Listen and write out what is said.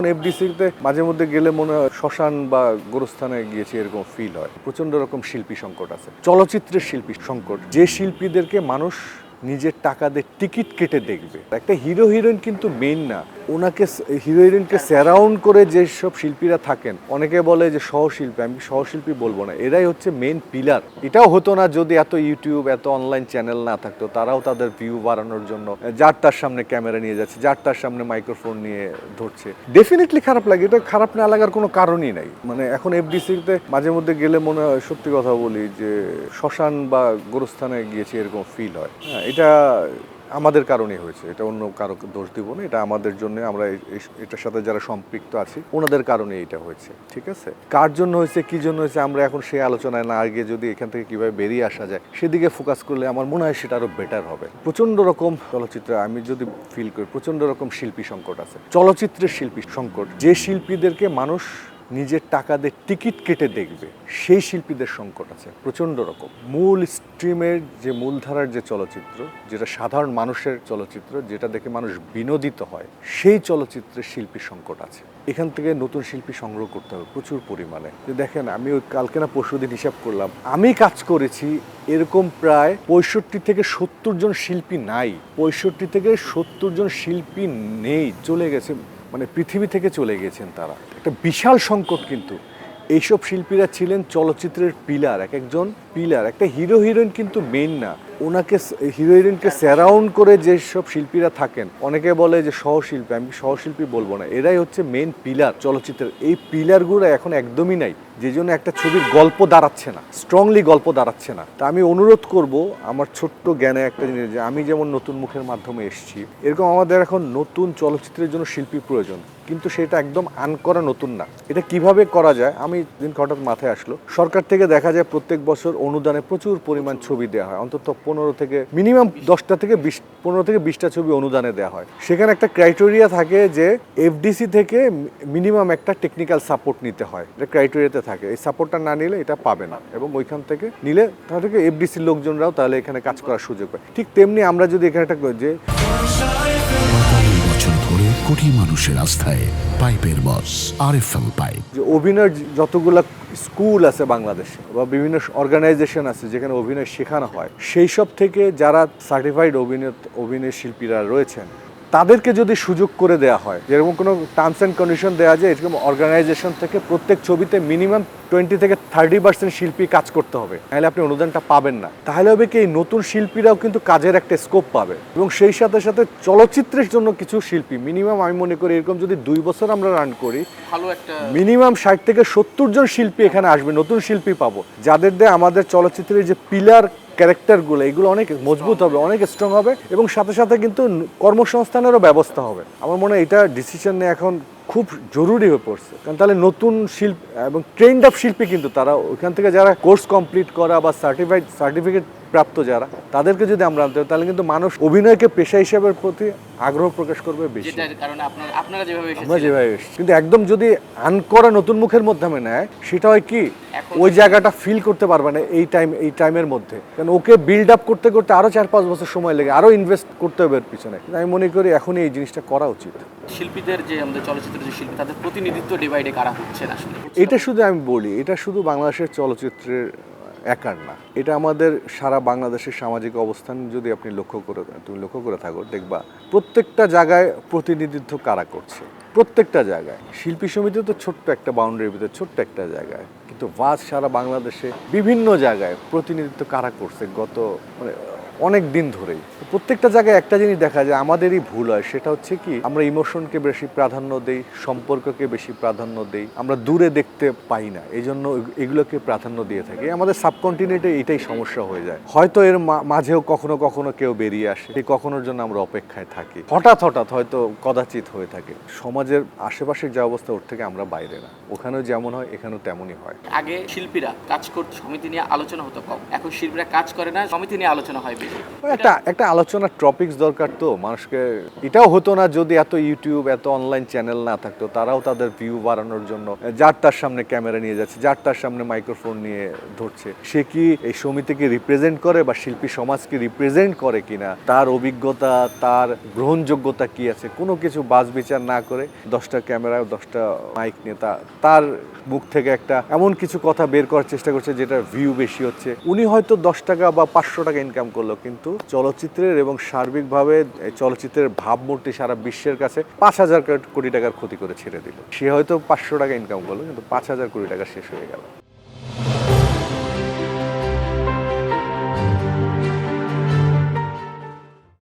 এফডিসিতে মাঝে মধ্যে গেলে মনে হয় শ্মশান বা গোরস্থানে গিয়েছি এরকম ফিল হয়। প্রচন্ড রকম শিল্পী সংকট আছে, চলচ্চিত্রের শিল্পী সংকট। যে শিল্পীদেরকে মানুষ নিজের টাকা দিয়ে টিকিট কেটে দেখবে। একটা হিরো হিরোইন কিন্তু মেইন না, ওনাকে হিরো হিরোইনকে সারাউন্ড করে যেসব শিল্পীরা থাকেন, অনেকে বলে যে সহশিল্পী, আমি সহশিল্পী বলবো না, এরাই হচ্ছে মেইন পিলার। এটাও হতো না যদি এত ইউটিউব, এত অনলাইন চ্যানেল না থাকতো। তারাও তাদের ভিউ বাড়ানোর জন্য যার তার সামনে ক্যামেরা নিয়ে যাচ্ছে, যার তার সামনে মাইক্রোফোন নিয়ে ধরছে। ডেফিনেটলি খারাপ লাগে, এটা খারাপ না লাগার কোনো কারণই নাই। মানে এখন এফডিসিতে মাঝে মধ্যে গেলে মনে হয়, সত্যি কথা বলি, যে শ্মশান বা গোরস্থানে গিয়েছি এরকম ফিল হয়। হ্যাঁ, এটা আমাদের কারণেই হয়েছে, এটা অন্য কারো দোষ দিব না, এটা আমাদের জন্য, আমরা এটার সাথে যারা সম্পৃক্ত আছি ওনাদের কারণে এটা হয়েছে। ঠিক আছে, কার জন্য হয়েছে, কি জন্য হয়েছে, আমরা এখন সেই আলোচনায় না গিয়ে যদি এখান থেকে কিভাবে বেরিয়ে আসা যায় সেদিকে ফোকাস করলে আমার মনে হয় সেটা আরো বেটার হবে। প্রচন্ড রকম চলচ্চিত্রে আমি যদি ফিল করি, প্রচন্ড রকম শিল্পী সংকট আছে, চলচ্চিত্রের শিল্পী সংকট। যে শিল্পীদেরকে মানুষ নিজের টাকা দিয়ে টিকিট কেটে দেখবে, সেই শিল্পীদের সংকট আছে প্রচণ্ড রকম। মূল স্ট্রিমের যে মূলধারার যে চলচ্চিত্র, যেটা সাধারণ মানুষের চলচ্চিত্র, যেটা দেখে মানুষ বিনোদিত হয়, সেই চলচ্চিত্রের শিল্পী সংকট আছে। এখান থেকে নতুন শিল্পী সংগ্রহ করতে হবে প্রচুর পরিমাণে। দেখেন, আমি ওই কালকে না পরশুদিন হিসাব করলাম, আমি কাজ করেছি এরকম প্রায় 65 থেকে 70 জন শিল্পী নাই। 65 থেকে 70 জন শিল্পী নেই, চলে গেছে, মানে পৃথিবী থেকে চলে গেছেন তারা। একটা বিশাল সংকট। কিন্তু এইসব শিল্পীরা ছিলেন চলচ্চিত্রের পিলার, এক একজন পিলার। একটা হিরো হিরোইন কিন্তু মেইন না, ওনাকে হিরো হিরোইনকে সারাউন্ড করে যেসব শিল্পীরা থাকেন, অনেকে বলে যে সহশিল্পী, আমি সহশিল্পী বলবো না, এরাই হচ্ছে মেইন পিলার চলচ্চিত্রের। এই পিলারগুলো এখন একদমই নাই, যে জন্য একটা ছবির গল্প দাঁড়াচ্ছে না, স্ট্রংলি গল্প দাঁড়াচ্ছে না। তা আমি অনুরোধ করব, আমার ছোট্ট জ্ঞানে একটা জিনিস, যে আমি যেমন নতুন মুখের মাধ্যমে এসেছি, এরকম আমাদের এখন নতুন চলচ্চিত্রের জন্য শিল্পী প্রয়োজন, কিন্তু সেটা একদম আনকরা নতুন না। এটা কিভাবে করা যায়, আমি দিন হঠাৎ মাথায় আসলো, সরকার থেকে দেখা যায় প্রত্যেক বছর অনুদানে প্রচুর পরিমাণ ছবি দেওয়া হয়, অন্তত 15 থেকে মিনিমাম 10টা থেকে 15 থেকে 20টা ছবি অনুদানে দেওয়া হয়। সেখানে একটা ক্রাইটেরিয়া থাকে যে এফডিসি থেকে মিনিমাম একটা টেকনিক্যাল সাপোর্ট নিতে হয়, এটা ক্রাইটেরিয়াতে থাকে। এই সাপোর্টটা না নিলে এটা পাবে না, এবং ওইখান থেকে নিলে তাহলে এফডিসির লোকজনরাও তাহলে এখানে কাজ করার সুযোগ পায়। ঠিক তেমনি আমরা যদি এখানে একটা যে বছর ধরে কোটি মানুষের আস্থায় পাইপের বস আরএফএল পাইপ, যে অভিনয়ের যতগুলা স্কুল আছে বাংলাদেশে বা বিভিন্ন অর্গানাইজেশন আছে যেখানে অভিনয় শেখানো হয়, সেই সব থেকে যারা সার্টিফাইড অভিনয় শিল্পীরা রয়েছেন, তাদেরকে যদি সুযোগ করে দেওয়া হয়, যেরকম কোনো টার্মস অ্যান্ড কন্ডিশন দেওয়া যায়, এরকম অর্গানাইজেশন থেকে প্রত্যেক ছবিতে মিনিমাম 20 থেকে 30% শিল্পী কাজ করতে হবে, তাহলে আপনি অনুদানটা পাবেন না। তাহলে হবে কি, এই নতুন শিল্পীরাও কিন্তু কাজের একটা স্কোপ পাবে, এবং সেই সাথে সাথে চলচ্চিত্রের জন্য কিছু শিল্পী মিনিমাম, আমি মনে করি এরকম যদি 2 বছর আমরা রান করি, ভালো একটা মিনিমাম 60 থেকে 70 জন শিল্পী এখানে আসবে, নতুন শিল্পী পাবো, যাদের দিয়ে আমাদের চলচ্চিত্রের যে পিলার ক্যারেক্টারগুলো, এগুলো অনেক মজবুত হবে, অনেক স্ট্রং হবে, এবং সাথে সাথে কিন্তু কর্মসংস্থানেরও ব্যবস্থা হবে। আমার মনে হয় এটা ডিসিশন নিয়ে এখন খুব জরুরি হয়ে পড়ছে, কারণ তাহলে নতুন শিল্পী এবং ট্রেন্ড আপ শিল্পী, কিন্তু তারা ওইখান থেকে যারা কোর্স কমপ্লিট করা বা সার্টিফিকেট প্রাপ্ত যারা, তাদেরকে যদি আমরা আনতে পারি, তাহলে কিন্তু মানুষ অভিনয়কে পেশা হিসেবের প্রতি আগ্রহ প্রকাশ করবে বেশি। আপনারা যেভাবে এসেছি, কিন্তু একদম যদি আনকরা নতুন মুখের মাধ্যমে নেয়, সেটা হয় কি, ওই জায়গাটা ফিল করতে পারবে না এই টাইমের মধ্যে, কারণ ওকে বিল্ড আপ করতে করতে আরো 4-5 বছর সময় লাগে, আরো ইনভেস্ট করতে হবে এর পিছনে। আমি মনে করি এখনই এই জিনিসটা করা উচিত। শিল্পীদের যে আমাদের চলচ্চিত্রের যে শিল্পী, তাদের প্রতিনিধিত্ব ডিভাইডে কারা হচ্ছে না আসলে, এটা শুধু আমি বলি, এটা শুধু বাংলাদেশের চলচ্চিত্রের একার না, এটা আমাদের সারা বাংলাদেশের সামাজিক অবস্থান যদি আপনি লক্ষ্য করে থাকো, দেখবা প্রত্যেকটা জায়গায় প্রতিনিধিত্ব কারা করছে, প্রত্যেকটা জায়গায়। শিল্পী সমিতি তো ছোট্ট একটা বাউন্ডারির ভিতরে, ছোট্ট একটা জায়গায়, কিন্তু সারা বাংলাদেশে বিভিন্ন জায়গায় প্রতিনিধিত্ব কারা করছে গত অনেক দিন ধরেই। প্রত্যেকটা জায়গায় একটা জিনিস দেখা যায়, আমাদেরই ভুল হয়, সেটা হচ্ছে কি, আমরা ইমোশনকে বেশি প্রাধান্য দেই, সম্পর্ককে বেশি প্রাধান্য দেই, আমরা দূরে দেখতে পাই না, এই জন্য এগুলোকে প্রাধান্য দিয়ে থাকি। আমাদের সাবকন্টিনেন্টে এটাই সমস্যা হয়ে যায়। হয়তো এর মাঝেও কখনো কখনো কেউ বেরিয়ে আসে, এই কখনোর জন্য আমরা অপেক্ষায় থাকি, হঠাৎ হয়তো কদাচিৎ হয়ে থাকে। সমাজের আশেপাশের যে অবস্থা, ওর থেকে আমরা বাইরে না, ওখানেও যেমন হয় এখানেও তেমনই হয়। আগে শিল্পীরা কাজ করতে সমিতি নিয়ে আলোচনা হতো কম, এখন শিল্পীরা কাজ করে না, সমিতি নিয়ে আলোচনা হয় বেশি। একটা একটা আলোচনার টপিকস দরকার, তো মানুষকে এটাও হতো না যদি এত ইউটিউব এত অনলাইন চ্যানেল না থাকতো, তারাও তাদের ভিউ বাড়ানোর জন্য যার তার সামনে ক্যামেরা নিয়ে যাচ্ছে, যার তার সামনে মাইক্রোফোন নিয়ে ধরছে। সে কি এই সমিতিকে রিপ্রেজেন্ট করে বা শিল্পী সমাজকে রিপ্রেজেন্ট করে কিনা, তার অভিজ্ঞতা তার গ্রহণযোগ্যতা কি আছে, কোনো কিছু বাছ বিচার না করে 10টা ক্যামেরা 10টা মাইক নিয়ে তার মুখ থেকে একটা এমন কিছু কথা বের করার চেষ্টা করছে যেটা ভিউ বেশি হচ্ছে। উনি হয়তো 10 টাকা বা 500 টাকা ইনকাম করলো, কিন্তু চলচ্চিত্রের এবং সার্বিকভাবে চলচ্চিত্রের ভাবমূর্তি সারা বিশ্বের কাছে 5,000 কোটি টাকার ক্ষতি করে ছেড়ে দিল। সে হয়তো 500 টাকা ইনকাম করলো, কিন্তু 5,000 কোটি টাকা শেষ হয়ে গেল।